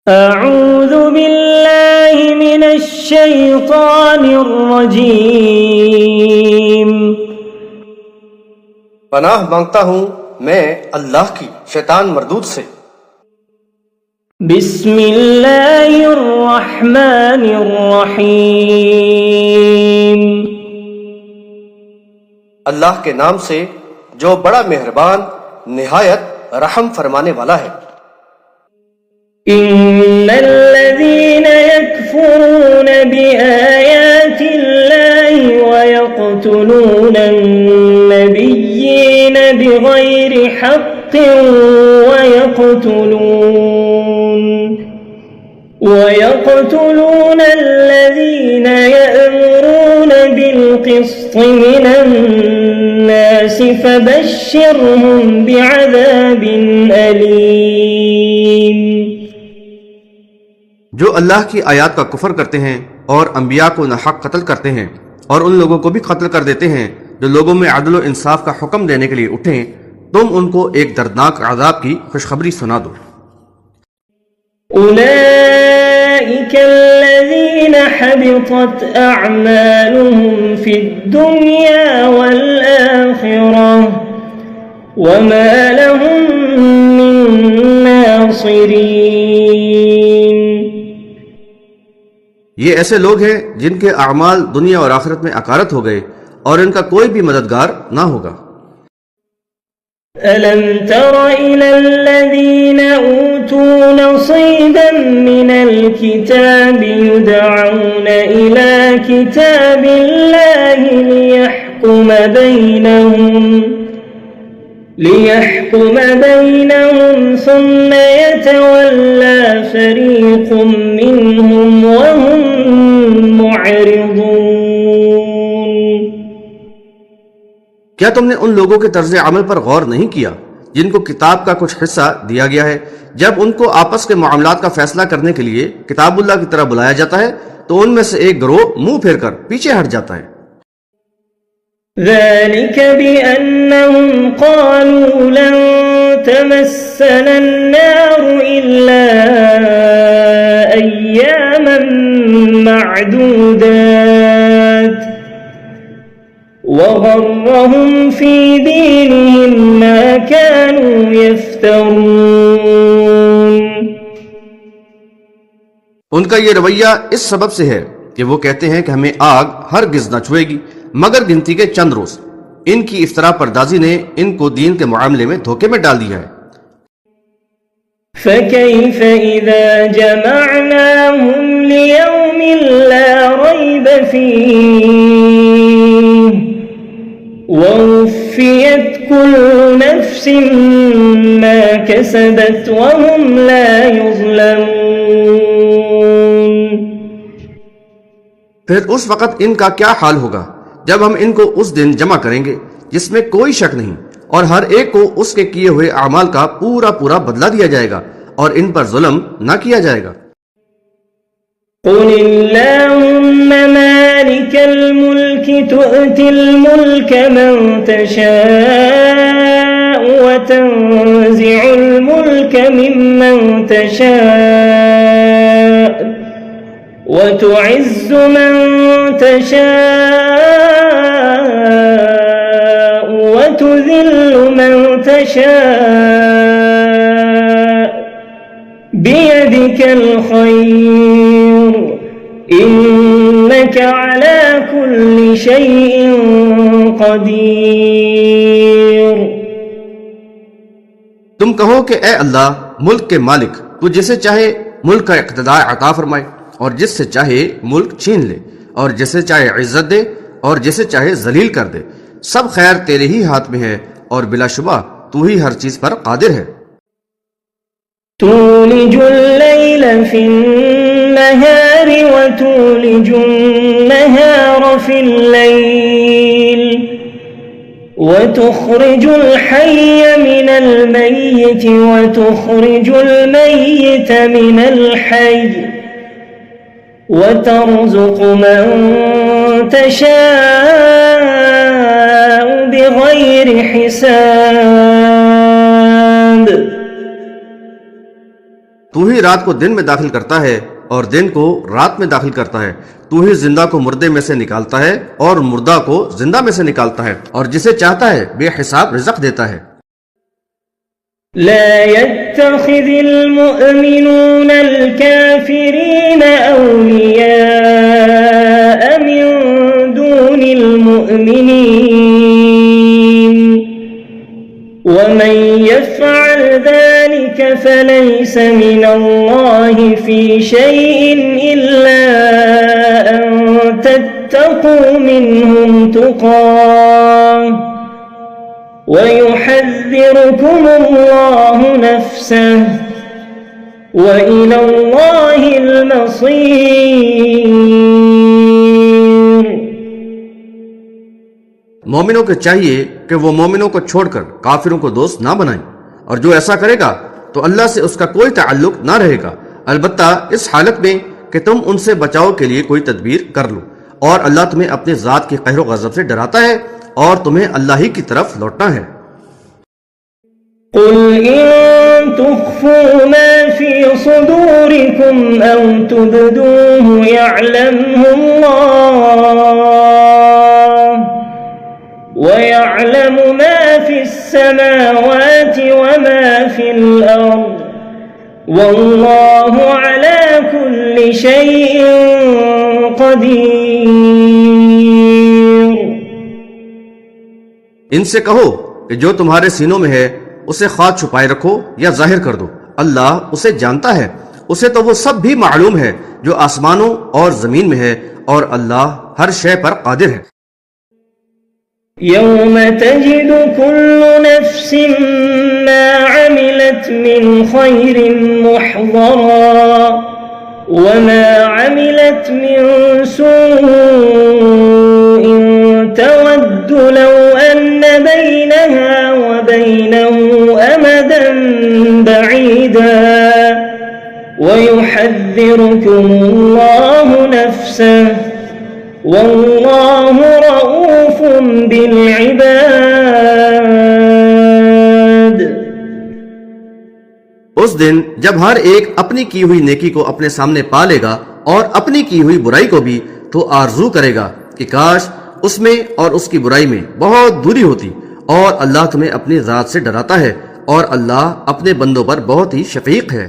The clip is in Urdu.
اعوذ باللہ من الشیطان الرجیم۔ پناہ مانگتا ہوں میں اللہ کی شیطان مردود سے۔ بسم اللہ الرحمن الرحیم۔ اللہ کے نام سے جو بڑا مہربان نہایت رحم فرمانے والا ہے۔ ان الذين يكفرون بآيات الله ويقتلون النبيين بغير حق ويقتلون الذين يأمرون بالقسط من الناس فبشرهم بعذاب أليم۔ جو اللہ کی آیات کا کفر کرتے ہیں اور انبیاء کو ناحق قتل کرتے ہیں اور ان لوگوں کو بھی قتل کر دیتے ہیں جو لوگوں میں عدل و انصاف کا حکم دینے کے لیے اٹھیں، تم ان کو ایک دردناک عذاب کی خوشخبری سنا دو۔ اولئک الذین حبطت اعمالهم فی الدنیا والآخرہ وما لهم من ناصرین۔ یہ ایسے لوگ ہیں جن کے اعمال دنیا اور آخرت میں اکارت ہو گئے اور ان کا کوئی بھی مددگار نہ ہوگا۔ أَلَمْ تَرَ إِلَى الَّذِينَ أُوتُوا نَصِيبًا مِنَ الْكِتَابِ يُدْعَوْنَ إِلَى كِتَابِ اللَّهِ لِيَحْكُمَ بَيْنَهُمْ ثُمَّ يَتَوَلَّى فَرِيقٌ مِّنْهُمْ وَهُمْ مُعْرِضُونَ۔ کیا تم نے ان لوگوں کے طرز عمل پر غور نہیں کیا جن کو کتاب کا کچھ حصہ دیا گیا ہے؟ جب ان کو آپس کے معاملات کا فیصلہ کرنے کے لیے کتاب اللہ کی طرف بلایا جاتا ہے تو ان میں سے ایک گروہ منہ پھیر کر پیچھے ہٹ جاتا ہے۔ ذلك بأنهم قالوا لن تمسنا النار إلا أياما معدودات وغرهم في دينهم ما كانوا يفترون۔ ان کا یہ رویہ اس سبب سے ہے کہ وہ کہتے ہیں کہ ہمیں آگ ہرگز نہ چھوئے گی مگر گنتی کے چند روز۔ ان کی افطرا پردازی نے ان کو دین کے معاملے میں دھوکے میں ڈال دیا ہے۔ فَكَيْفَ إِذَا جَمَعْنَاهُمْ لِيَوْمٍ لَا رَيْبَ فِيهِ وَوُفِّيَتْ كُلُّ نَفْسٍ مَا كَسَبَتْ وَهُمْ لَا يُظْلَمُونَ۔ پھر اس وقت ان کا کیا حال ہوگا جب ہم ان کو اس دن جمع کریں گے جس میں کوئی شک نہیں اور ہر ایک کو اس کے کیے ہوئے اعمال کا پورا پورا بدلہ دیا جائے گا اور ان پر ظلم نہ کیا جائے گا۔ قُلِ اللَّهُمَّ مَالِكَ الْمُلْكِ تُؤْتِي الْمُلْكَ مَن تَشَاءُ وَتَنزِعُ الْمُلْكَ مِمَّن تَشَاءُ وَتُعِزُّ مَن تَشَاءُ وَتُذِلُّ مَن تَشَاءُ بِيَدِكَ الْخَيْرُ إِنَّكَ عَلَى كُلِّ شَيْءٍ قَدِيرٌ۔ تم کہو کہ اے اللہ ملک کے مالک، تو جسے چاہے ملک کا اقتدار عطا فرمائے اور جس سے چاہے ملک چھین لے اور جسے چاہے عزت دے اور جسے چاہے ذلیل کر دے، سب خیر تیرے ہی ہاتھ میں ہے اور بلا شبہ تو ہی ہر چیز پر قادر ہے۔ تولج الليل في النهار وتولج النهار في الليل وتخرج الحي من الميت وتخرج الميت من الحي وترزق من تشاء بغير حساب۔ تو تو ہی رات کو دن میں داخل کرتا ہے اور دن کو رات میں داخل کرتا ہے، تو ہی زندہ کو مردے میں سے نکالتا ہے اور مردہ کو زندہ میں سے نکالتا ہے، اور جسے چاہتا ہے بے حساب رزق دیتا ہے۔ لا يتخذ المؤمنون الكافرين أولياء من دون المؤمنين ومن يفعل ذلك فليس من الله في شيء إلا أن تتقوا منهم تقاه ويحذركم الله نفسه وإلى الله المصير۔ مومنوں کو چاہیے کہ وہ مومنوں کو چھوڑ کر کافروں کو دوست نہ بنائیں، اور جو ایسا کرے گا تو اللہ سے اس کا کوئی تعلق نہ رہے گا، البتہ اس حالت میں کہ تم ان سے بچاؤ کے لیے کوئی تدبیر کر لو، اور اللہ تمہیں اپنے ذات کے قہر و غضب سے ڈراتا ہے اور تمہیں اللہ ہی کی طرف لوٹنا ہے۔ قل إن تخفوا ما في صدوركم أو تبدوه يعلمه الله ويعلم ما في السماوات وما في الأرض والله على كل شيء قدير۔ ان سے کہو کہ جو تمہارے سینوں میں ہے اسے خواہ چھپائے رکھو یا ظاہر کر دو، اللہ اسے جانتا ہے، اسے تو وہ سب بھی معلوم ہے جو آسمانوں اور زمین میں ہے، اور اللہ ہر شے پر قادر ہے۔ يوم تجد كل نفس ما عملت من خير محضرا وما عملت من سوء تود لو أن بينها وبينه أمدا بعيدا ويحذركم الله نفسه والله رؤوف بالعباد۔ اس دن جب ہر ایک اپنی کی ہوئی نیکی کو اپنے سامنے پا لے گا اور اپنی کی ہوئی برائی کو بھی، تو آرزو کرے گا کہ کاش اس میں اور اس کی برائی میں بہت دوری ہوتی، اور اللہ تمہیں اپنی ذات سے ڈراتا ہے، اور اللہ اپنے بندوں پر بہت ہی شفیق ہے۔